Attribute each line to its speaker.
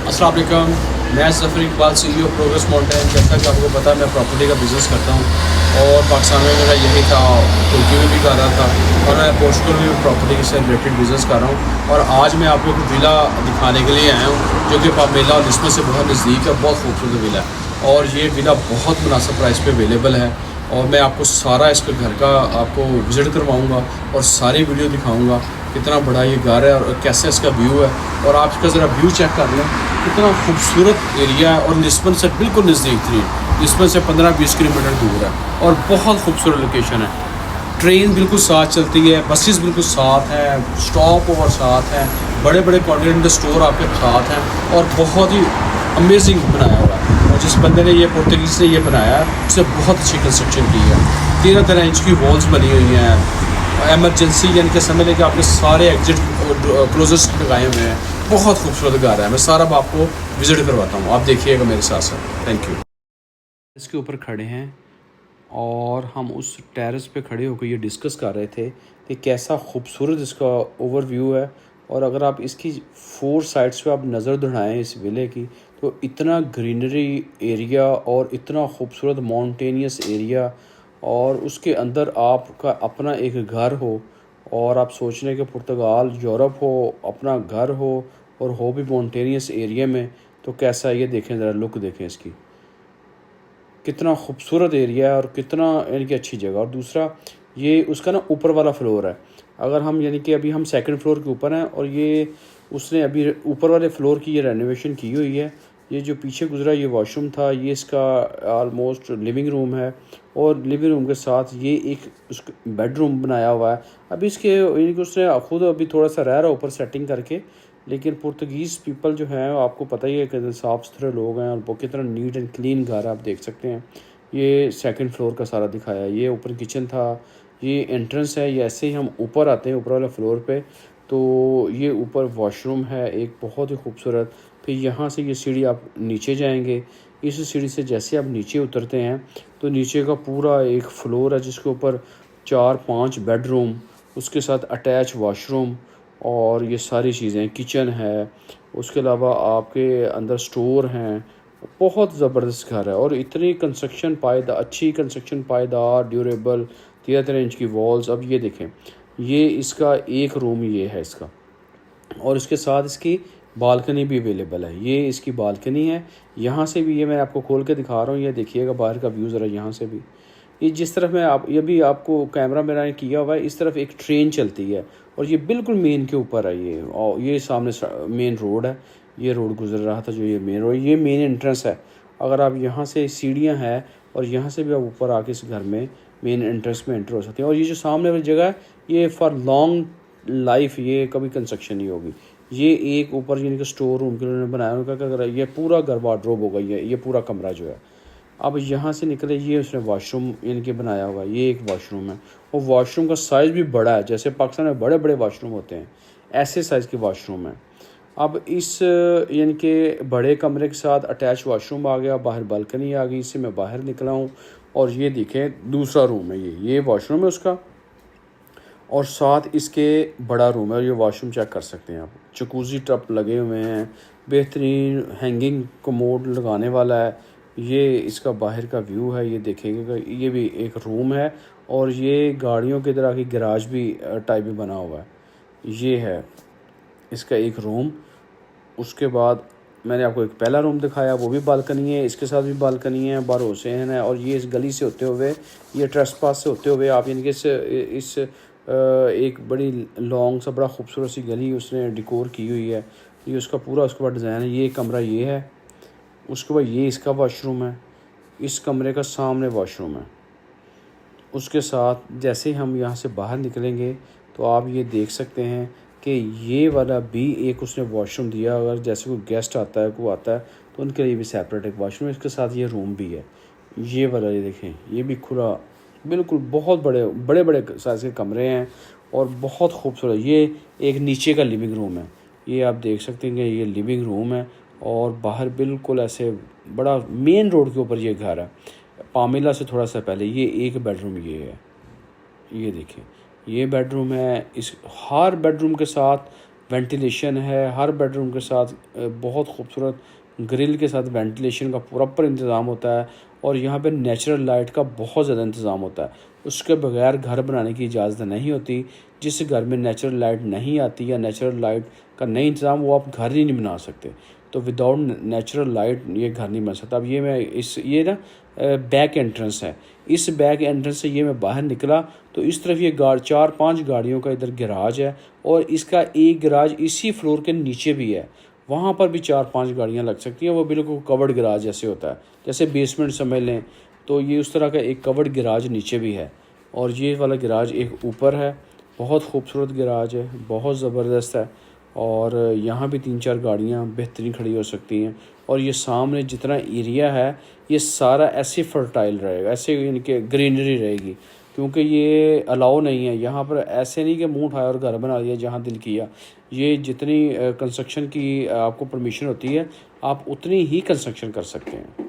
Speaker 1: अस्सलाम वालेकुम। मैं Zafar Iqbal CEO progress mountain. जैसा कि आपको पता है मैं प्रॉपर्टी का बिज़नेस करता हूँ और पाकिस्तान में मेरा यही था, तुर्की में भी कर रहा था और मैं पोर्चुगल में भी प्रॉपर्टी से रिलेटेड बिज़नेस कर रहा हूँ। और आज मैं आपको एक विला दिखाने के लिए आया हूँ जो कि पामेला और लिस्बन से बहुत नज़दीक है। बहुत खूबसूरत विला है और ये विला बहुत मुनासिब प्राइस पे अवेलेबल है और मैं आपको सारा इसके घर का आपको विज़िट करवाऊँगा और सारी वीडियो दिखाऊँगा कितना बड़ा ये घर है और कैसे इसका व्यू है। और आप इसका ज़रा व्यू चेक कर लें, कितना खूबसूरत एरिया है और लिस्बन से बिल्कुल नज़दीक थी। लिस्बन से 15-20 किलोमीटर दूर है और बहुत खूबसूरत लोकेशन है। ट्रेन बिल्कुल साथ चलती है, बसेस बिल्कुल साथ हैं, स्टॉप ओवर साथ हैं, बड़े बड़े कॉन्टिनेंटल स्टोर आपके साथ हैं और बहुत ही अमेजिंग बनाया हुआ है। और जिस बंदे ने ये पुर्तगीज़ ने ये बनाया है उसने बहुत अच्छी कंस्ट्रक्शन की है। 13-13 इंच की वॉल्स बनी हुई हैं। एमरजेंसी यानी कि समझ लें कि आपने सारे एग्जिट क्लोजर्स लगाए हुए हैं। बहुत खूबसूरत घर है। मैं सारा आपको विज़िट करवाता हूँ, आप देखिएगा मेरे साथ साथ। Thank you. इसके ऊपर खड़े हैं और हम उस टेरेस पे खड़े होकर ये डिस्कस कर रहे थे कि कैसा खूबसूरत इसका ओवरव्यू है। और अगर आप इसकी 4 साइड्स पे आप नज़र दौड़ाएँ इस विले की, तो इतना ग्रीनरी एरिया और इतना खूबसूरत माउंटेनियस एरिया और उसके अंदर आपका अपना एक घर हो और आप सोच रहे हैं कि पुर्तगाल यूरोप हो, अपना घर हो और हो भी माउंटेनियस एरिया में, तो कैसा ये देखें, ज़रा लुक देखें इसकी, कितना खूबसूरत एरिया है और कितना यानी कि अच्छी जगह। और दूसरा ये उसका ना ऊपर वाला फ्लोर है। अगर हम यानी कि अभी हम सेकंड फ्लोर के ऊपर हैं और ये उसने अभी ऊपर वाले फ्लोर की ये रेनोवेशन की हुई है। ये जो पीछे गुजरा ये वॉशरूम था, ये इसका ऑलमोस्ट लिविंग रूम है और लिविंग रूम के साथ ये एक उसका बेडरूम बनाया हुआ है। अभी इसके यानी कि उसने खुद अभी थोड़ा सा रह रहा है ऊपर सेटिंग करके। लेकिन पुर्तगीज़ पीपल जो हैं आपको पता ही है कि साफ़ सुथरे लोग हैं और वो कितना नीट एंड क्लीन घर है, आप देख सकते हैं। ये सेकंड फ्लोर का सारा दिखाया है। ये ऊपर किचन था, ये एंट्रेंस है। ये ऐसे ही हम ऊपर आते हैं ऊपर वाले फ्लोर पे, तो ये ऊपर वॉशरूम है एक बहुत ही खूबसूरत। फिर यहाँ से ये सीढ़ी आप नीचे जाएंगे। इस सीढ़ी से जैसे आप नीचे उतरते हैं तो नीचे का पूरा एक फ्लोर है जिसके ऊपर 4-5 बेडरूम, उसके साथ अटैच वॉशरूम और ये सारी चीज़ें, किचन है, उसके अलावा आपके अंदर स्टोर हैं। बहुत ज़बरदस्त घर है और इतनी कंस्ट्रक्शन पायदार, अच्छी कंस्ट्रक्शन, पायदार, ड्यूरेबल, 13-13 इंच की वॉल्स। अब ये देखें, ये इसका एक रूम ये है इसका और इसके साथ इसकी बालकनी भी अवेलेबल है। ये इसकी बालकनी है। यहाँ से भी, ये मैं आपको खोल के दिखा रहा हूँ, ये देखिएगा बाहर का व्यू ज़रा। यहाँ से भी ये जिस तरफ मैं आप ये भी आपको कैमरा मेरा ने किया हुआ है, इस तरफ एक ट्रेन चलती है और ये बिल्कुल मेन के ऊपर है ये। और ये सामने मेन रोड है, ये रोड गुजर रहा था जो ये मेन रोड, ये मेन एंट्रेंस है। अगर आप यहाँ से सीढ़ियाँ हैं और यहाँ से भी आप ऊपर आके इस घर में मेन एंट्रेंस में एंटर हो सकते हैं। और ये जो सामने वाली जगह है ये फॉर लॉन्ग लाइफ ये कभी कंस्ट्रक्शन नहीं होगी। ये एक ऊपर यानी कि स्टोर रूम के लिए उन्होंने बनाया, उनका क्या कर रहा है, ये पूरा घर वार्डरोब हो गई है, ये पूरा कमरा जो है। अब यहाँ से निकले, ये उसने वॉशरूम इनके बनाया हुआ है, ये एक वॉशरूम है और वॉशरूम का साइज़ भी बड़ा है। जैसे पाकिस्तान में बड़े बड़े वॉशरूम होते हैं ऐसे साइज़ के वॉशरूम है। अब इस यानी कि बड़े कमरे के साथ अटैच वॉशरूम आ गया, बाहर बालकनी आ गई, इससे मैं बाहर निकला हूँ और ये देखें दूसरा रूम है, ये वॉशरूम है उसका और साथ इसके बड़ा रूम है। और ये वॉशरूम चेक कर सकते हैं आप, जकूज़ी टब लगे हुए हैं, बेहतरीन हैंगिंग कमोड लगाने वाला है। ये इसका बाहर का व्यू है, ये देखेंगे, ये भी एक रूम है और ये गाड़ियों की तरह की गैराज भी टाइप भी बना हुआ है। ये है इसका एक रूम। उसके बाद मैंने आपको एक पहला रूम दिखाया, वो भी बालकनी है, इसके साथ भी बालकनी है, बाहर हुसैन है। और ये इस गली से होते हुए, ये ट्रेसपास से होते हुए आप यानी कि इस एक बड़ी लॉन्ग सा बड़ा खूबसूरत सी गली उसने डिकोर की हुई है। ये उसका पूरा उसके बाद डिज़ाइन है। ये कमरा ये है, उसके बाद ये इसका वॉशरूम है, इस कमरे का सामने वॉशरूम है। उसके साथ जैसे हम यहाँ से बाहर निकलेंगे तो आप ये देख सकते हैं कि ये वाला भी एक उसने वॉशरूम दिया। अगर जैसे कोई गेस्ट आता है, कोई आता है, तो उनके लिए भी सेपरेट एक वॉशरूम है। इसके साथ ये रूम भी है, ये वाला, ये देखें, ये भी खुला, बिल्कुल बहुत बड़े बड़े बड़े साइज़ के कमरे हैं और बहुत खूबसूरत। ये एक नीचे का लिविंग रूम है, ये आप देख सकते हैं कि ये लिविंग रूम है और बाहर बिल्कुल ऐसे बड़ा मेन रोड के ऊपर ये घर है, पामेला से थोड़ा सा पहले। ये एक बेडरूम ये है, ये देखें, ये बेडरूम है। इस हर बेडरूम के साथ वेंटिलेशन है, हर बेडरूम के साथ बहुत खूबसूरत ग्रिल के साथ वेंटिलेशन का प्रॉपर इंतज़ाम होता है और यहाँ पे नेचुरल लाइट का बहुत ज़्यादा इंतज़ाम होता है। उसके बगैर घर बनाने की इजाज़त नहीं होती। जिस घर में नेचुरल लाइट नहीं आती या नेचुरल लाइट का नहीं इंतज़ाम, वो आप घर ही नहीं बना सकते। तो विदाउट नेचुरल लाइट ये घर नहीं बन सकता। अब ये मैं ये ना बैक एंट्रेंस है। इस बैक एंट्रेंस से ये मैं बाहर निकला तो इस तरफ ये 4-5 गाड़ियों का इधर गैराज है और इसका एक गैराज इसी फ्लोर के नीचे भी है। वहाँ पर भी 4-5 गाड़ियाँ लग सकती हैं। वो बिल्कुल कवर्ड गैराज जैसे होता है, जैसे बेसमेंट समझ लें। तो ये उस तरह का एक कवर्ड गैराज नीचे भी है और ये वाला गैराज एक ऊपर है। बहुत खूबसूरत गैराज है, बहुत ज़बरदस्त है और यहाँ भी 3-4 गाड़ियाँ बेहतरीन खड़ी हो सकती हैं। और ये सामने जितना एरिया है ये सारा ऐसे फर्टाइल रहेगा, ऐसे इनके ग्रीनरी रहेगी, क्योंकि ये अलाउ नहीं है यहाँ पर। ऐसे नहीं कि मुंह उठाया और घर बना दिया जहाँ दिल किया। ये जितनी कंस्ट्रक्शन की आपको परमिशन होती है, आप उतनी ही कंस्ट्रक्शन कर सकते हैं।